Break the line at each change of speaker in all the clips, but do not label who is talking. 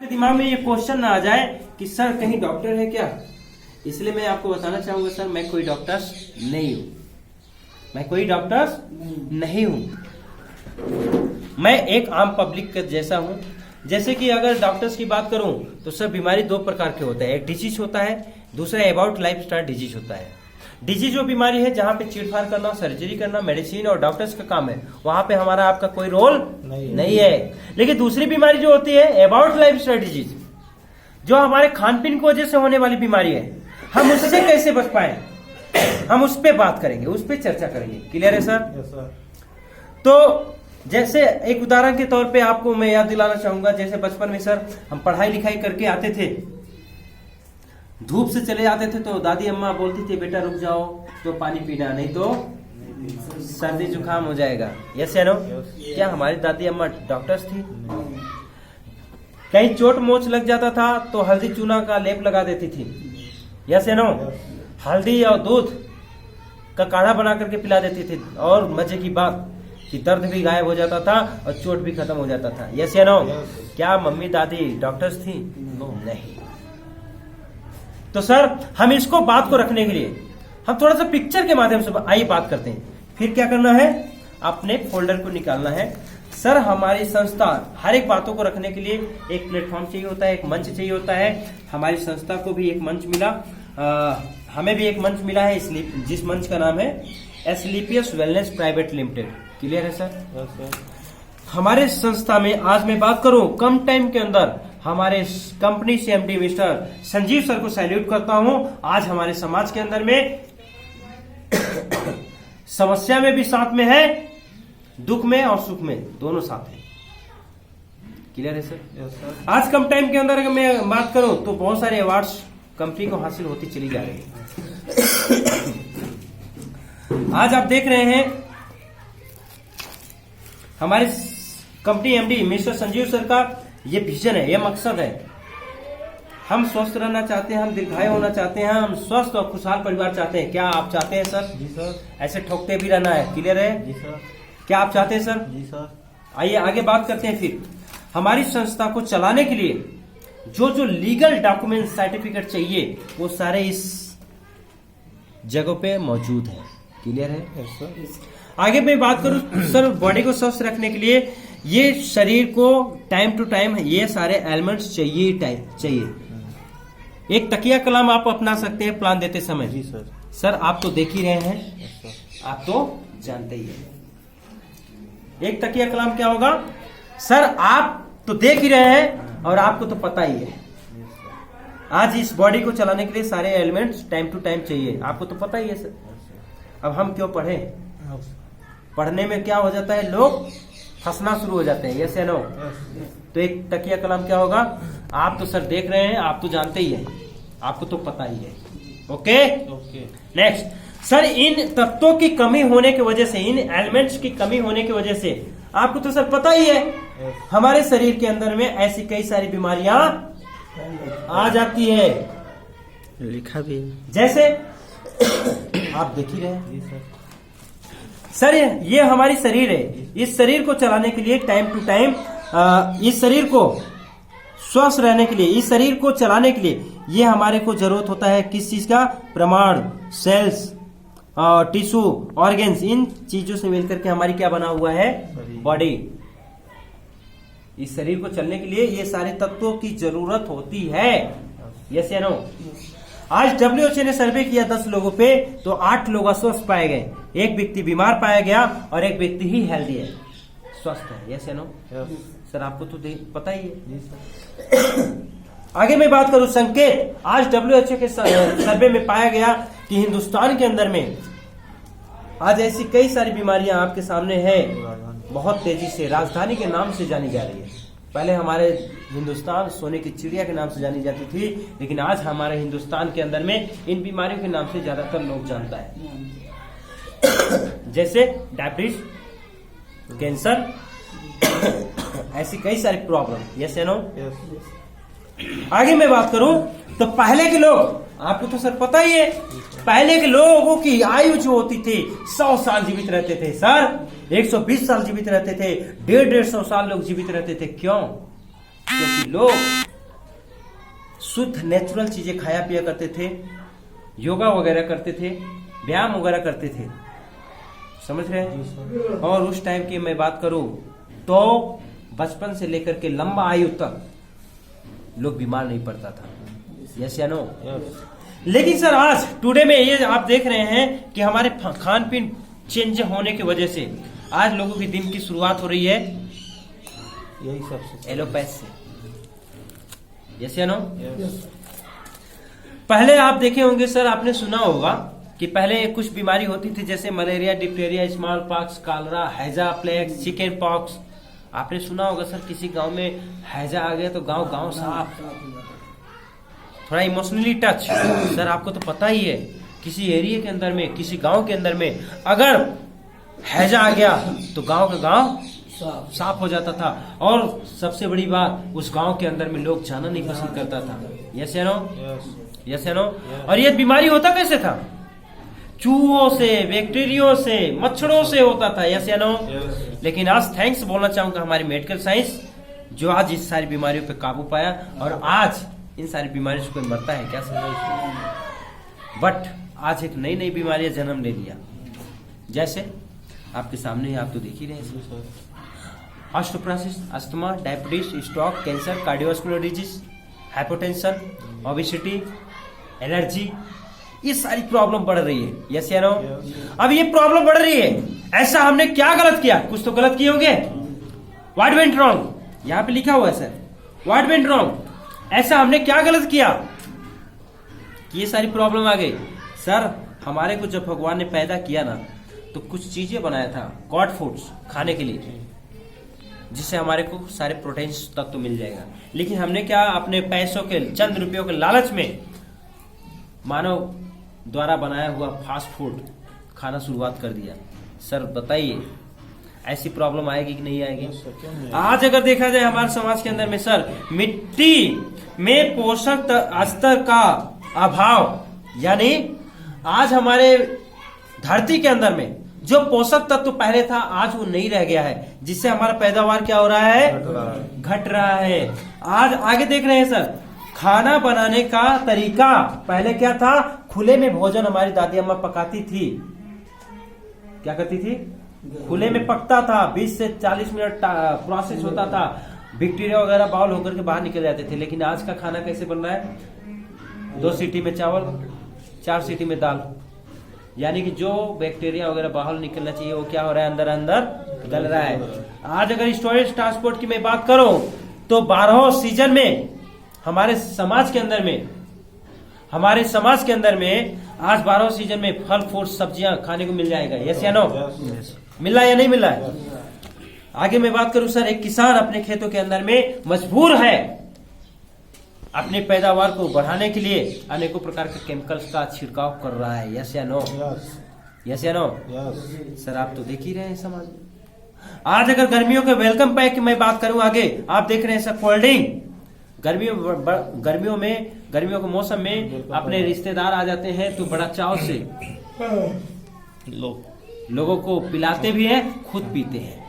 दिमाग में ये क्वेश्चन ना आ जाए कि सर कहीं डॉक्टर है क्या। इसलिए मैं आपको बताना चाहूंगा सर मैं कोई डॉक्टर नहीं हूं, मैं कोई डॉक्टर नहीं हूं। मैं एक आम पब्लिक का जैसा हूं। जैसे कि अगर डॉक्टर्स की बात करूं तो सर बीमारी दो प्रकार के होते हैं, एक डिजीज होता है, दूसरा अबाउट लाइफ स्टाइल डिजीज होता है। डिजीज वो बीमारी है जहां पे चीरफाड़ करना, सर्जरी करना, मेडिसिन और डॉक्टर्स का काम है, वहां पे हमारा आपका कोई रोल नहीं है। लेकिन दूसरी बीमारी जो होती है अबाउट लाइफ स्टाइल डिजीज, जो हमारे खान पीन की वजह से होने वाली बीमारी है, हम उससे कैसे बच पाए, हम उस पर बात करेंगे, उस पर चर्चा करेंगे। क्लियर है सर?
Yes sir.
तो जैसे एक उदाहरण के तौर पे आपको मैं याद दिलाना चाहूंगा, जैसे बचपन में सर हम पढ़ाई लिखाई करके आते थे, धूप से चले आते थे तो दादी अम्मा बोलती थी बेटा रुक जाओ तो पानी पीना, नहीं तो सर्दी जुकाम हो जाएगा। यस या नो? क्या हमारी दादी अम्मा डॉक्टर्स थी? कहीं चोट मोच लग जाता था तो हल्दी चूना का लेप लगा देती थी। यस या नो? हल्दी और दूध का काढ़ा बना करके पिला देती थी, और मजे की बात कि दर्द भी गायब हो जाता था और चोट भी खत्म हो जाता था। यस या नो? क्या मम्मी दादी डॉक्टर्स थी? नहीं। तो सर हम इसको बात को रखने के लिए हम थोड़ा सा पिक्चर के माध्यम से आइए बात करते हैं। फिर क्या करना है, अपने फोल्डर को निकालना है। सर हमारी संस्था हर एक बातों को रखने के लिए एक प्लेटफॉर्म चाहिए होता है, एक मंच चाहिए होता है। हमारी संस्था को भी एक मंच मिला, हमें भी एक मंच मिला है, जिस मंच का नाम है Asclepius wellness private limited. Clear है सर?
Yes sir.
हमारे संस्था में आज मैं बात करूं, कम टाइम के अंदर हमारे कंपनी से एमडी मिस्टर संजीव सर को सैल्यूट करता हूं। आज हमारे समाज के अंदर में समस्या में भी साथ में है, दुख में और सुख में दोनों साथ है। क्लियर है सर?
Yes sir.
आज कम टाइम के अंदर अगर मैं बात करूं तो बहुत सारे अवार्ड्स कंपनी को हासिल होती चली जा रही है। आज आप देख रहे हैं हमारे company MD mister Sanjeev sir का ये विजन है, ये मकसद है। हम स्वस्थ रहना चाहते हैं, हम दीर्घायु होना चाहते हैं, हम स्वस्थ और खुशहाल परिवार चाहते हैं। क्या आप चाहते हैं सर?
जी सर।
ऐसे ठोकते भी रहना है। क्लियर है?
जी सर।
क्या आप चाहते हैं सर?
जी सर।
आइए आगे बात करते हैं। फिर हमारी संस्था को चलाने के लिए जो जो लीगल डॉक्यूमेंट सर्टिफिकेट चाहिए वो सारे इस जगह पे मौजूद है। क्लियर है?
Yes sir.
आगे मैं बात करूं सर, बॉडी को स्वस्थ रखने के लिए ये शरीर को टाइम टू टाइम ये सारे एलिमेंट्स चाहिए। एक तकिया कलाम आप अपना सकते हैं प्लान देते समय।
जी सर।
सर आप तो देख ही रहे हैं,
यस सर।
आप तो जानते ही हैं एक तकिया कलाम क्या होगा। सर आप तो देख ही रहे हैं और आपको तो पता ही है। आज इस बॉडी को चलाने के लिए सारे एलिमेंट्स टाइम टू टाइम चाहिए, आपको तो पता ही है सर। अब हम क्यों पढ़े? पढ़ने में क्या हो जाता है, लोग फंसना शुरू हो जाते हैं। यस या नो? तो एक तकिया कलाम क्या होगा, आप तो सर देख रहे हैं, आप तो जानते ही हैं, आपको तो पता ही है। Okay
okay.
नेक्स्ट सर, इन तत्वों की कमी होने की वजह से, इन एलिमेंट्स की कमी होने की वजह से आपको तो सर पता ही है हमारे शरीर के अंदर में ऐसी कई सारी बीमारियां आ जाती है।
लिखा भी
जैसे आप देख ही रहे हैं
जी सर।
सर ये हमारी शरीर है, इस शरीर को चलाने के लिए टाइम टू टाइम, इस शरीर को स्वस्थ रहने के लिए, इस शरीर को चलाने के लिए ये हमारे को जरूरत होता है किस चीज का, प्रमाण, सेल्स, टिश्यू, ऑर्गेन्स, इन चीजों से मिलकर के हमारी क्या बना हुआ है, बॉडी। इस शरीर को चलने के लिए ये सारे तत्वों की जरूरत होती है। यस या नो? आज WHO ने सर्वे किया 10 लोगों पे तो 8 लोग अस्वस्थ पाए गए, एक व्यक्ति बीमार पाया गया और एक व्यक्ति ही हेल्दी है, स्वस्थ है। यस या नो? सर आपको तो पता ही है।
जी सर।
आगे मैं बात करूं संकेत, आज WHO के सर्वे में पाया गया कि हिंदुस्तान के अंदर में आज ऐसी कई सारी बीमारियां आपके सामने है, बहुत तेजी से राजधानी के नाम से जानी जा रही है। पहले हमारे हिंदुस्तान सोने की चिड़िया के नाम से जानी जाती थी, लेकिन आज हमारे हिंदुस्तान के अंदर में इन बीमारियों के नाम से ज्यादातर लोग जानता है। जैसे डायबिटीज, कैंसर, ऐसी कई सारी प्रॉब्लम। यस या नो?
यस।
आगे मैं बात करूं तो पहले के लोग, आपको तो सर पता ही है, पहले के लोगों की आयु जो होती थी 100 साल जीवित रहते थे सर, 120 साल जीवित रहते थे, 150 साल लोग जीवित रहते थे। क्यों? क्योंकि लोग शुद्ध नेचुरल चीजें खाया पिया करते थे, योगा वगैरह करते थे, व्यायाम वगैरह करते थे, समझ रहे हैं। और उस टाइम की मैं बात करूं तो बचपन से लेकर के लंबा आयु तक लोग बीमार नहीं पड़ता था, यस या नो। लेकिन सर आज टुडे में ये आप देख रहे हैं कि हमारे खान पीन चेंज होने की वजह से आज लोगों की दिन की शुरुआत हो रही है
यही सबसे
एलोपैथ से, यस या नो। पहले आप देखे होंगे सर, आपने सुना होगा कि पहले कुछ बीमारी होती थी जैसे malaria, diphtheria, small pox, cholera, हैजा, प्लेग, चिकन पॉक्स। आपने सुना होगा सर किसी गांव में हैजा आ गया तो गांव गांव साफ, थोड़ा इमोशनली टच। सर आपको तो पता ही है किसी एरिया के अंदर में, किसी गांव के अंदर में अगर हैजा आ गया तो गांव का गांव साफ हो जाता था। और सबसे बड़ी बात, उस गांव के अंदर में लोग जाना नहीं पसंद करता था, यस या नो, यस या नो। और ये बीमारी होता कैसे था? चूहों से, बैक्टीरियो से, मच्छरों से होता था, यस या नो। लेकिन आज थैंक्स बोलना चाहूंगा हमारी मेडिकल साइंस जो आज इस सारी बीमारियों पे काबू पाया। और आज इन सारी बीमारियों से कोई मरता है क्या समझ? बट आज एक नई नई बीमारियां जन्म ले लिया, जैसे आपके सामने ही, आप तो देख ही रहे हैं, osteoporosis, asthma, diabetes, stroke, cancer, cardiovascular disease, hypotension, obesity, allergy, ये सारी प्रॉब्लम बढ़ रही है, यस या नो। अब ये प्रॉब्लम बढ़ रही है, ऐसा हमने क्या गलत किया? कुछ तो गलत किए होंगे। What went wrong? यहां पे लिखा हुआ है सर, व्हाट वेंट रॉन्ग? ऐसा हमने क्या गलत किया कि ये सारी प्रॉब्लम आ गई? सर हमारे को जब भगवान ने पैदा किया ना तो कुछ चीजें बनाया था गॉड फूड्स खाने के लिए, जिससे हमारे को सारे प्रोटीन तत्व तो मिल जाएगा। लेकिन हमने क्या अपने पैसों के, चंद रुपयों के लालच में मानव द्वारा बनाया हुआ फास्ट फूड खाना शुरुआत कर दिया। सर बताइए ऐसी प्रॉब्लम आएगी कि नहीं आएगी? आज अगर देखा जाए हमारे समाज के अंदर में सर, मिट्टी में पोषक स्तर का अभाव, यानी आज हमारे धरती के अंदर में जो पोषक तत्व पहले था आज वो नहीं रह गया है, जिससे हमारा पैदावार क्या हो रहा है? घट रहा है। आज आगे देख रहे हैं सर, खाना बनाने का तरीका पहले क्या था? खुले में भोजन हमारी दादी अम्मा पकाती थी, क्या करती थी? खुले में पकता था, 20 से 40 मिनट प्रोसेस होता था, बैक्टीरिया वगैरह बाउल होकर के बाहर निकल जाते थे। लेकिन आज का खाना कैसे बन रहा है? 2 सीटी में चावल, 4 सीटी में दाल, यानी कि जो बैक्टीरिया वगैरह बाहर निकलना चाहिए वो क्या हो रहा है? अंदर अंदर गल रहा है। आज अगर स्टोरेज ट्रांसपोर्ट की मैं बात करूं तो 12 सीजन में हमारे समाज के अंदर में आज 12 सीजन में फल फूल सब्जियां खाने को मिल जाएगा, यस या नो? मिल रहा है या नहीं मिल रहा है? आगे मैं बात करूं सर, एक किसान अपने खेतों के अंदर में मजबूर है अपने पैदावार को बढ़ाने के लिए अनेकों प्रकार के केमिकल्स का छिड़काव कर रहा है, यस या नो? यस या नो? सर आप तो देख ही रहे हैं समाज में। आज अगर गर्मियों के वेलकम पैक की मैं बात करूं, आगे आप देख रहे हैं सर कोल्ड ड्रिंक, गर्मियों के मौसम में अपने रिश्तेदार आ जाते हैं तो बड़ा चाव से लोगों को पिलाते भी हैं, खुद पीते हैं।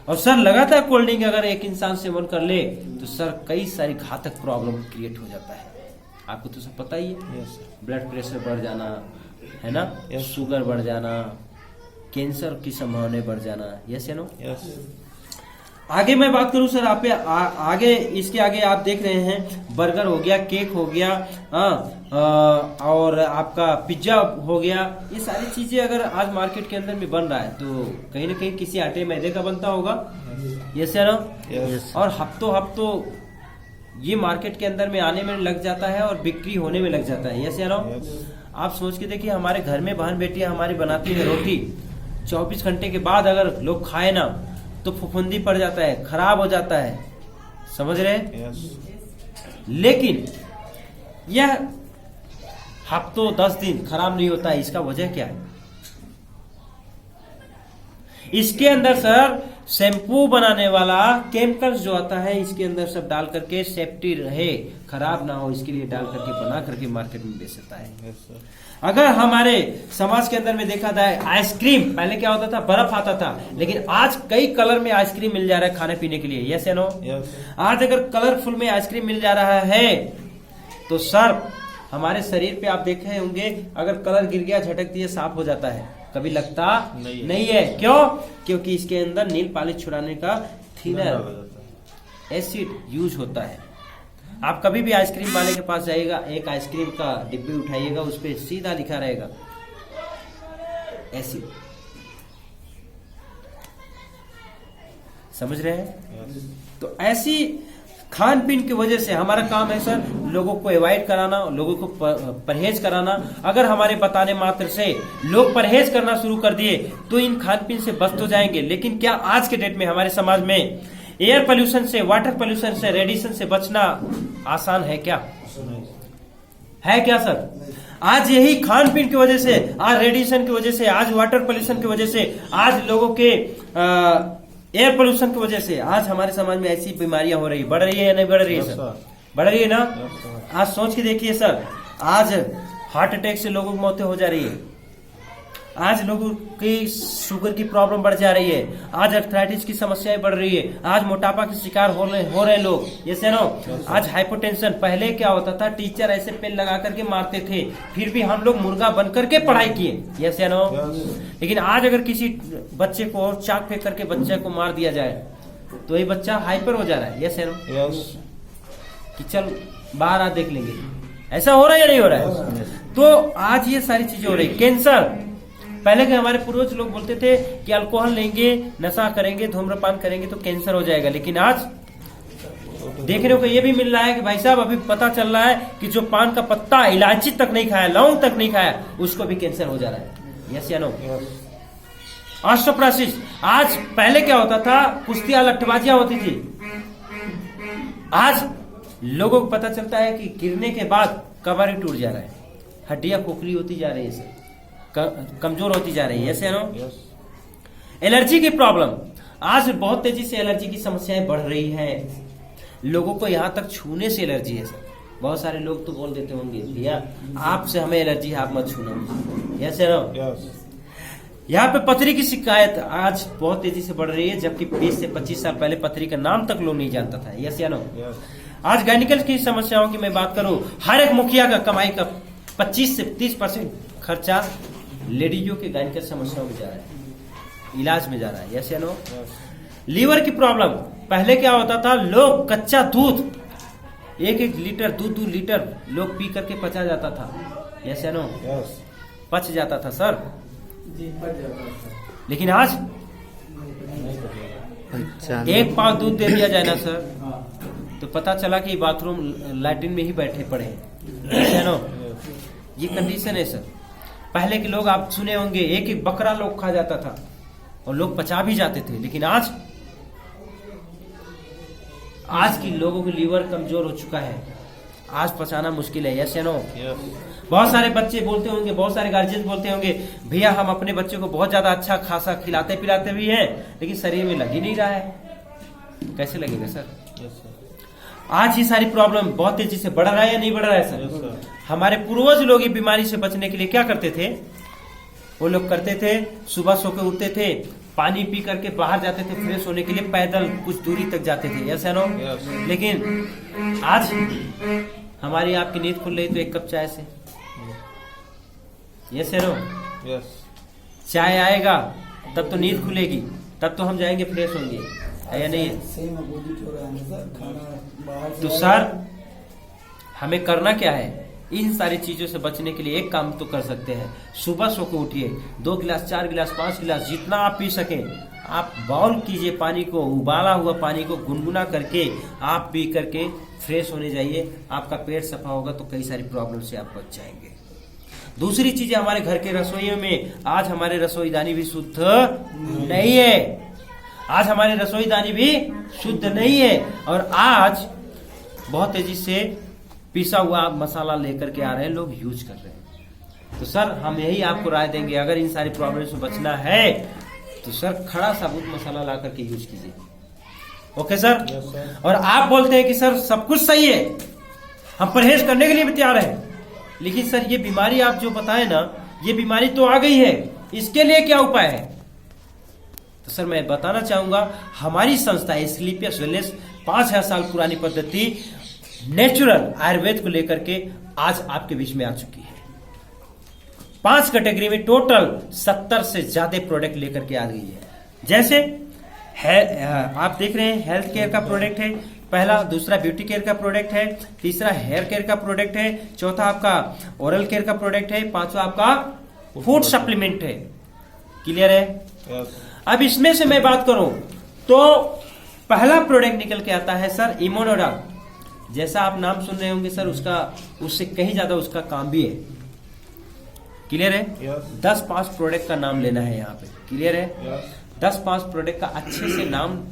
और सर लगातार कोल्ड ड्रिंक अगर एक इंसान सेवन कर ले तो सर कई सारी घातक प्रॉब्लम क्रिएट हो जाता है, आपको तो सब पता ही है। ब्लड प्रेशर बढ़ जाना है ना, शुगर बढ़ जाना, कैंसर की संभावना बढ़ जाना, यस या नो? आगे मैं बात करूं सर, आप आगे इसके आगे आप देख रहे हैं बर्गर हो गया, केक हो गया, और आपका पिज्जा हो गया। ये सारी चीजें अगर आज मार्केट के अंदर में बन रहा है तो कहीं ना कहीं किसी आटे मैदे का बनता होगा, यस या नो? और हफ्तों ये मार्केट के अंदर में आने में लग जाता है और बिक्री होने में लग जाता है, यस या नो? आप सोच के देखिए, हमारे घर में बहन बेटियां हमारी बनाती है रोटी, 24 घंटे के बाद अगर लोग खाए ना तो फफूंदी पड़ जाता है, खराब हो जाता है, समझ रहे? लेकिन यह हफ्तों 10 दिन खराब नहीं होता है, इसका वजह क्या है? इसके अंदर सर शैम्पू बनाने वाला केमिकल्स जो आता है इसके अंदर सब डाल करके सेफ्टी रहे, खराब ना हो, इसके लिए डाल करके बना करके मार्केट में बेचता है।
Yes sir.
अगर हमारे समाज के अंदर में देखा जाए, आइसक्रीम पहले क्या होता था, बर्फ आता था, लेकिन आज कई कलर में आइसक्रीम मिल जा रहा है खाने पीने के लिए। यस या नो?
यस।
आज अगर कलरफुल में आइसक्रीम मिल जा रहा है तो सर हमारे शरीर पे आप देखे होंगे, अगर कलर गिर गया झटक दिए साफ हो जाता है, कभी लगता नहीं है। क्यों? क्योंकि इसके अंदर नील पॉलिश छुड़ाने का थिनर एसिड यूज होता है। आप कभी भी आइसक्रीम वाले के पास जाइएगा, एक आइसक्रीम का डिब्बी उठाइएगा, उस पर सीधा लिखा रहेगा एसिड। समझ रहे हैं? तो ऐसी खान पीन की वजह से हमारा काम है सर लोगों को अवॉइड कराना, लोगों को परहेज कराना। अगर हमारे बताने मात्र से लोग परहेज करना शुरू कर दिए तो इन खान पीन से बच तो जाएंगे, लेकिन क्या आज के डेट में हमारे समाज में एयर पोल्यूशन से, वाटर पोल्यूशन से, रेडिएशन से बचना आसान है क्या? है क्या सर? आज यही खान पीन की वजह से, आज रेडिएशन की वजह से, आज वाटर पोल्यूशन की वजह से, आज लोगों के एयर पोल्यूशन की वजह से आज हमारे समाज में ऐसी बीमारियां हो रही, बढ़ रही है या नहीं बढ़ रही है सर? बढ़ रही है ना? आज सोच के देखिए सर, आज हार्ट अटैक से लोगों की मौतें हो जा रही है, आज लोगों की शुगर की प्रॉब्लम बढ़ जा रही है, आज अर्थराइटिस की समस्याएं बढ़ रही है, आज मोटापा के शिकार हो रहे लोग। ये से नो, आज हाइपोटेंशन। पहले क्या होता था, टीचर ऐसे पेन लगा करके मारते थे, फिर भी हम लोग मुर्गा बन करके पढ़ाई किए। ये से नो। लेकिन आज अगर किसी बच्चे को चाक फेंक करके बच्चे को मार दिया जाए तो ये बच्चा हाइपर हो जा रहा है। ये से नो, कि चल बाहर आ देख लेंगे। ऐसा हो रहा है या नहीं हो रहा है? तो आज ये सारी चीजें हो रही। कैंसर, पहले के हमारे पूर्वज लोग बोलते थे कि अल्कोहल लेंगे, नशा करेंगे, धूम्रपान करेंगे तो कैंसर हो जाएगा, लेकिन आज देखने को ये भी मिल रहा है कि भाई साहब अभी पता चल रहा है कि जो पान का पत्ता, इलायची तक नहीं खाया, लौंग तक नहीं खाया, उसको भी कैंसर हो जा रहा है। यस या नो? ऑस्टियोपोरोसिस, आज पहले क्या होता था, कुश्तियां लट्ठबाजियां होती थी, आज लोगों को पता चलता है कि गिरने के बाद कमर ही टूट जा रहा है, हड्डियां खोखली होती जा रही है, कमजोर होती जा रही है। ऐसे नो? एलर्जी की प्रॉब्लम, आज बहुत तेजी से एलर्जी की समस्याएं बढ़ रही है, लोगों को यहां तक छूने से एलर्जी है सर। बहुत सारे लोग तो बोल देते होंगे भैया आपसे हमें एलर्जी है, आप मत छूना। ऐसे नो? यहाँ पे पथरी की शिकायत आज बहुत तेजी से बढ़ रही है, जबकि 20 से 25 साल पहले पथरी का नाम तक लोग नहीं जानता था। यस या नो? आज गायनिकल की समस्याओं की मैं बात करूं, हर एक मुखिया का कमाई का 25 से 30% खर्चा लेडीजों के गायनिकल समस्याओं में जा रहा है, इलाज में जा रहा है। यस या नो? लीवर की प्रॉब्लम, पहले क्या होता था, लोग कच्चा दूध 1-1 लीटर, 2-2 लीटर लोग पी करके पचा जाता था। यस या नो? पच जाता था सर, लेकिन आज 1 पाव दूध दे दिया जाए ना सर तो पता चला कि बाथरूम लैट्रिन में ही बैठे पड़े हैं। यस या नो? ये कंडीशन है सर। पहले के लोग आप सुने होंगे 1-1 बकरा लोग खा जाता था और लोग पचा भी जाते थे, लेकिन आज की लोगों की लीवर कमजोर हो चुका है, आज पचाना मुश्किल है। यस या नो? बहुत सारे बच्चे बोलते होंगे, बहुत सारे गार्जियन बोलते होंगे भैया हम अपने बच्चे को बहुत ज्यादा अच्छा खासा खिलाते पिलाते भी हैं, लेकिन शरीर में लग ही नहीं रहा है। कैसे लगेगा सर? आज ये सारी प्रॉब्लम बहुत तेजी से बढ़ रहा है या नहीं बढ़ रहा है सर? हमारे पूर्वज लोग ये बीमारी से बचने के लिए क्या करते थे, वो लोग करते थे सुबह सो के उठते थे, पानी पी करके बाहर जाते थे फ्रेश होने के लिए, पैदल कुछ दूरी तक जाते थे। यस या नो? लेकिन आज हमारी आपकी नींद खुल रही तो 1 कप चाय से। यस या नो? चाय आएगा तब तो नींद खुलेगी, तब तो हम जाएंगे फ्रेश होंगे, है या नहीं? तो सर हमें करना क्या है, इन सारी चीजों से बचने के लिए एक काम तो कर सकते हैं, सुबह सो के उठिए, 2 गिलास 4 गिलास 5 गिलास जितना आप पी सकें आप बाउल कीजिए पानी को, उबाला हुआ पानी को गुनगुना करके आप पी करके फ्रेश होने जाइए, आपका पेट सफा होगा तो कई सारी प्रॉब्लम से आप बच जाएंगे। दूसरी चीज हमारे घर के रसोइयों में, आज हमारे रसोईदानी भी शुद्ध नहीं है, आज हमारे रसोईदानी भी शुद्ध नहीं है, और आज बहुत तेजी से पिसा हुआ मसाला लेकर के आ रहे हैं लोग, यूज कर रहे हैं। तो सर हम यही आपको राय देंगे, अगर इन सारी प्रॉब्लम से बचना है तो सर खड़ा साबुत मसाला ला करके यूज कीजिए। Okay sir.
Yes sir.
और आप बोलते हैं कि सर सब कुछ सही है, हम परहेज करने के लिए भी तैयार हैं, लेकिन सर ये बीमारी आप जो बताए ना, ये बीमारी तो आ गई है, इसके लिए क्या उपाय है? तो सर मैं बताना चाहूंगा, हमारी संस्था एस्क्लेपियस वेलनेस 5000 साल पुरानी पद्धति नेचुरल आयुर्वेद को लेकर के आज आपके बीच में आ चुकी है। 5 कैटेगरी में टोटल 70 से ज्यादा प्रोडक्ट लेकर के आ गई है। जैसे आप देख रहे हैं हेल्थ केयर का प्रोडक्ट है, पहला, दूसरा ब्यूटी केयर का प्रोडक्ट है, तीसरा हेयर केयर का प्रोडक्ट है, चौथा आपका ओरल केयर का प्रोडक्ट है, पांचवा आपका फूड सप्लीमेंट है। क्लियर है?
यस।
अब इसमें से मैं बात करूं तो पहला प्रोडक्ट निकल के आता है सर इम्यूनोडा। जैसा आप नाम सुन रहे होंगे सर, उससे कहीं ज्यादा उसका काम भी है। क्लियर है?
यस।
10-5 प्रोडक्ट का नाम लेना है यहाँ पे। क्लियर है?
यस।
10-5 प्रोडक्ट का अच्छे से नाम